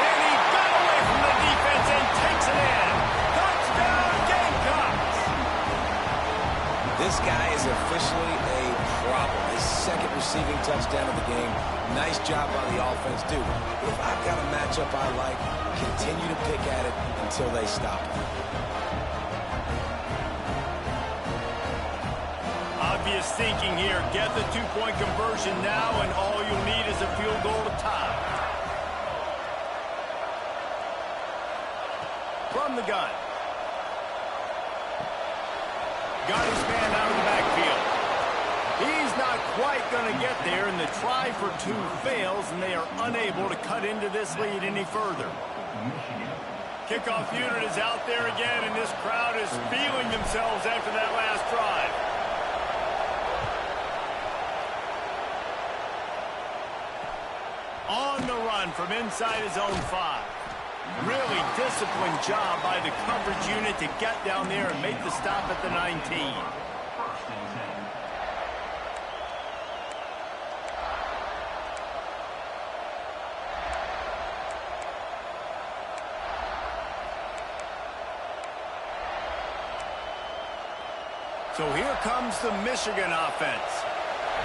And he got away from the defense and takes it in. Touchdown, Gamecocks! This guy is officially a problem. His second receiving touchdown of the game. Nice job by the offense. Dude, if I've got a matchup I like, continue to pick at it until they stop it. Obvious thinking here. Get the two-point conversion now, and all you'll need is a field goal to tie. From the gun. Got his man out of the backfield. He's not quite going to get there, and the try for 2 fails, and they are unable to cut into this lead any further. Kickoff unit is out there again, and this crowd is feeling themselves after that last drive. On the run from inside his own 5. Really disciplined job by the coverage unit to get down there and make the stop at the 19. So here comes the Michigan offense.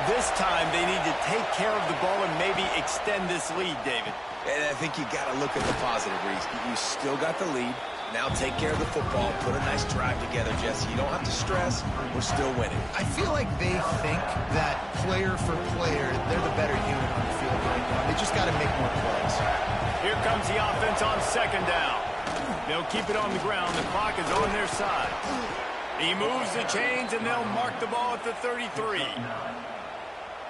This time they need to take care of the ball and maybe extend this lead, David. And I think you got to look at the positive, Reese. You still got the lead. Now take care of the football. Put a nice drive together, Jesse. You don't have to stress. We're still winning. I feel like they think that player for player, they're the better unit on the field right now. They just got to make more plays. Here comes the offense on second down. They'll keep it on the ground. The clock is on their side. He moves the chains, and they'll mark the ball at the 33.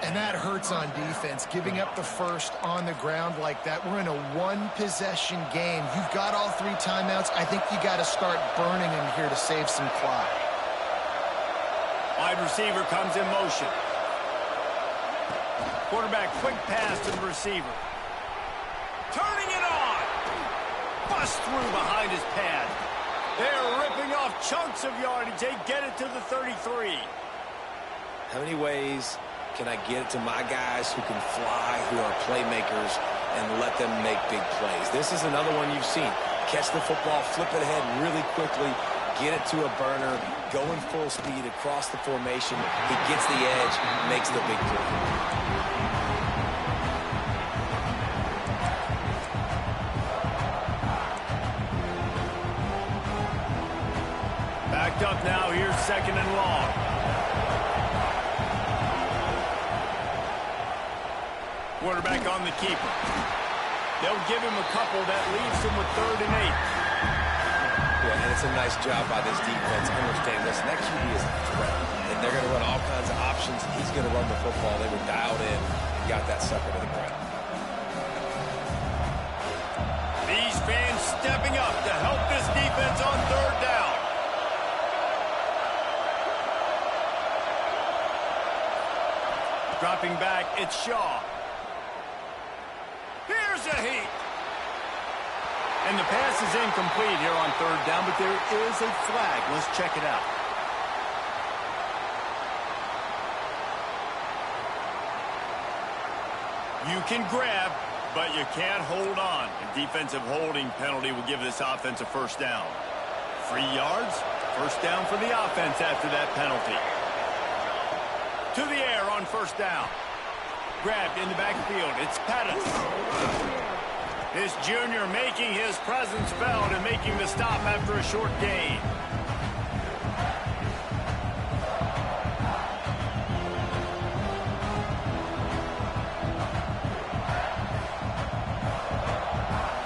And that hurts on defense, giving up the first on the ground like that. We're in a one-possession game. You've got all 3 timeouts. I think you got to start burning them here to save some clock. Wide receiver comes in motion. Quarterback quick pass to the receiver. Turning it on. Bust through behind his pad. They're ripping off chunks of yardage. They get it to the 33. How many ways can I get it to my guys who can fly, who are playmakers, and let them make big plays? This is another one you've seen. Catch the football, flip it ahead really quickly, get it to a burner, going full speed across the formation. He gets the edge, makes the big play. Backed up now. Here's second and long. Quarterback on the keeper. They'll give him a couple. That leaves him with 3rd and 8. Yeah, and it's a nice job by this defense. Understand this. Next QB is a threat, and they're going to run all kinds of options. He's going to run the football. They were dialed in. Got that sucker to the ground. These fans stepping up to help this defense on 3rd down. Dropping back, it's Shaw. Here's a heat. And the pass is incomplete here on 3rd down, but there is a flag. Let's check it out. You can grab, but you can't hold on. A defensive holding penalty will give this offense a 1st down. 3 yards, 1st down for the offense after that penalty. To the air on 1st down. Grabbed in the backfield. It's Pettis. This junior making his presence felt and making the stop after a short gain.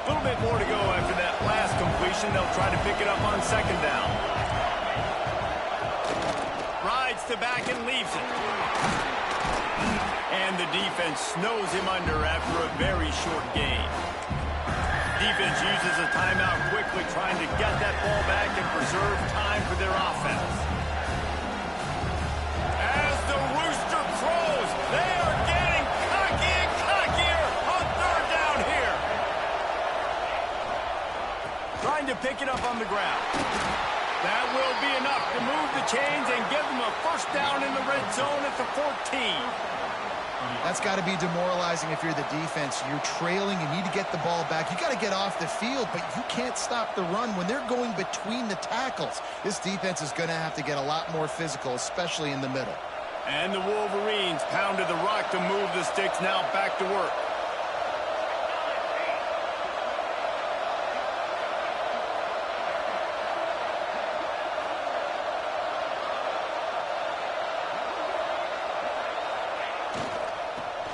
A little bit more to go after that last completion. They'll try to pick it up on 2nd down. Rides to back and leaves it. And the defense snows him under after a very short gain. Defense uses a timeout quickly, trying to get that ball back and preserve time for their offense. As the rooster crows, they are getting cocky and cockier on 3rd down here. Trying to pick it up on the ground. That will be enough to move the chains and give them a 1st down in the red zone at the 14. That's got to be demoralizing if you're the defense. You're trailing. You need to get the ball back. You got to get off the field, but you can't stop the run when they're going between the tackles. This defense is going to have to get a lot more physical, especially in the middle. And the Wolverines pounded the rock to move the sticks. Now back to work.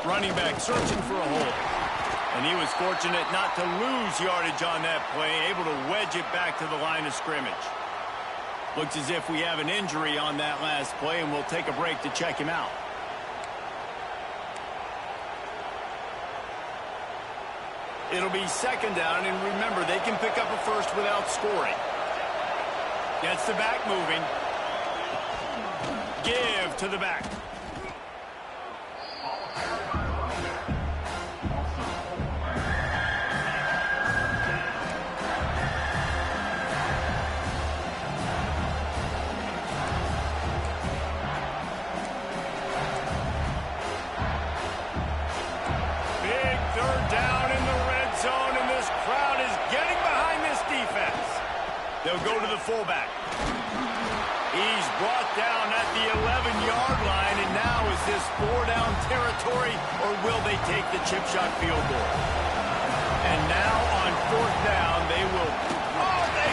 Running back searching for a hole. And he was fortunate not to lose yardage on that play, able to wedge it back to the line of scrimmage. Looks as if we have an injury on that last play, and we'll take a break to check him out. It'll be 2nd down, and remember, they can pick up a 1st without scoring. Gets the back moving. Give to the back. They'll go to the fullback. He's brought down at the 11-yard line, and now is this 4-down territory, or will they take the chip shot field goal? And now on 4th down, they will. Oh, they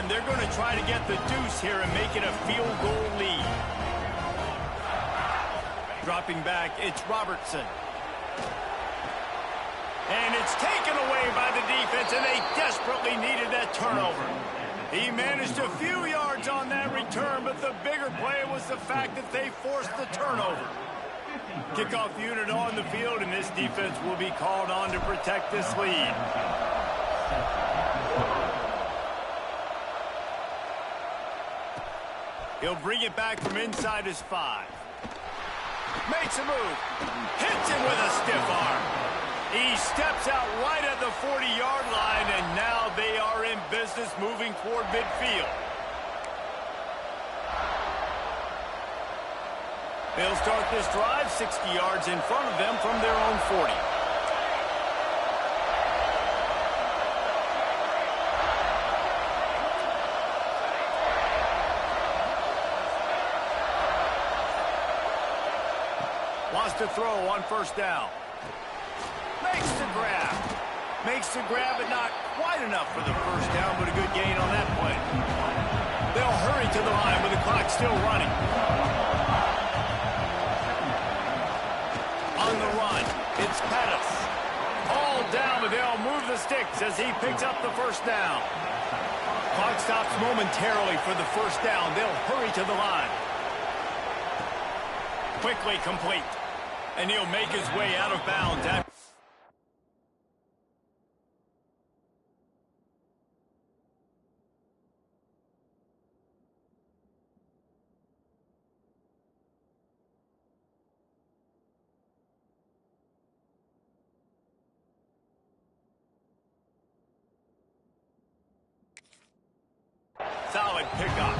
time, they're going to try to get the deuce here and make it a field goal lead. Dropping back, it's Robertson. And it's taken away by the defense, and they desperately needed that turnover. He managed a few yards on that return, but the bigger play was the fact that they forced the turnover. Kickoff unit on the field, and this defense will be called on to protect this lead. He'll bring it back from inside his 5. Makes a move. Hits him with a stiff arm. He steps out right at the 40-yard line, and now they are in business moving toward midfield. They'll start this drive 60 yards in front of them from their own 40. Wants to throw on first down. Makes the grab. Makes the grab, but not quite enough for the first down, but a good gain on that play. They'll hurry to the line with the clock still running. On the run, it's Pettis. All down, but they'll move the sticks as he picks up the first down. Clock stops momentarily for the first down. They'll hurry to the line. Quickly complete. And he'll make his way out of bounds after. Solid pickup.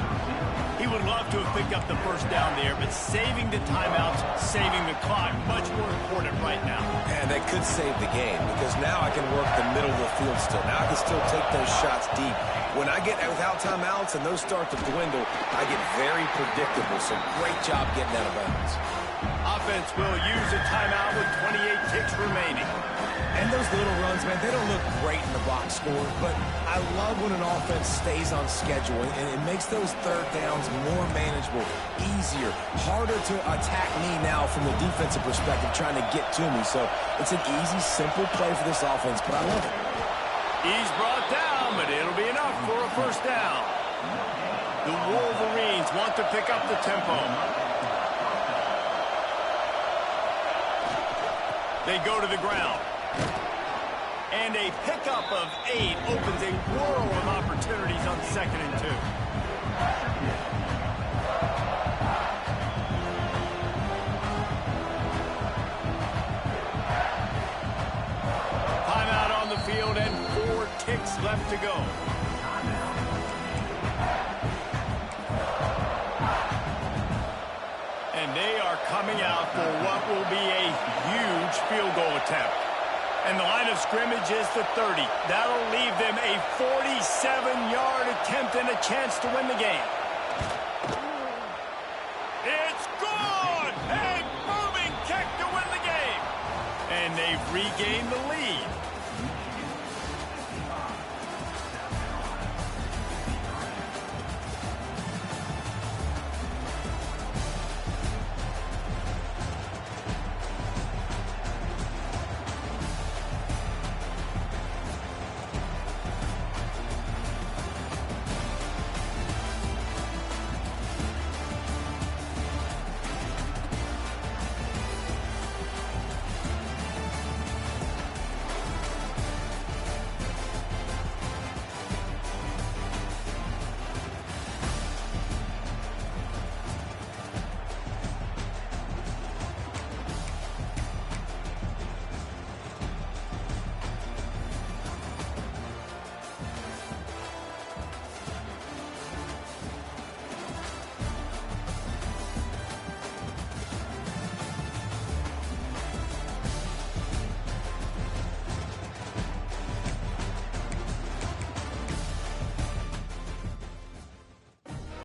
He would love to have picked up the first down there, but saving the timeouts, saving the clock, much more important right now. And that could save the game, because now I can work the middle of the field still. Now I can still take those shots deep. When I get without timeouts and those start to dwindle, I get very predictable. So great job getting out of bounds. Offense will use a timeout with 28 ticks remaining. And those little runs, man, they don't look great in the box score, but I love when an offense stays on schedule, and it makes those third downs more manageable, easier, harder to attack me now from the defensive perspective trying to get to me. So it's an easy, simple play for this offense, but I love it. He's brought down, but it'll be enough for a first down. The Wolverines want to pick up the tempo. They go to the ground. And a pickup of 8 opens a whirl of opportunities on 2nd and 2. Timeout on the field and 4 ticks left to go. And they are coming out for what will be a huge field goal attempt. And the line of scrimmage is the 30. That'll leave them a 47-yard attempt and a chance to win the game. It's good! A moving kick to win the game. And they've regained the lead.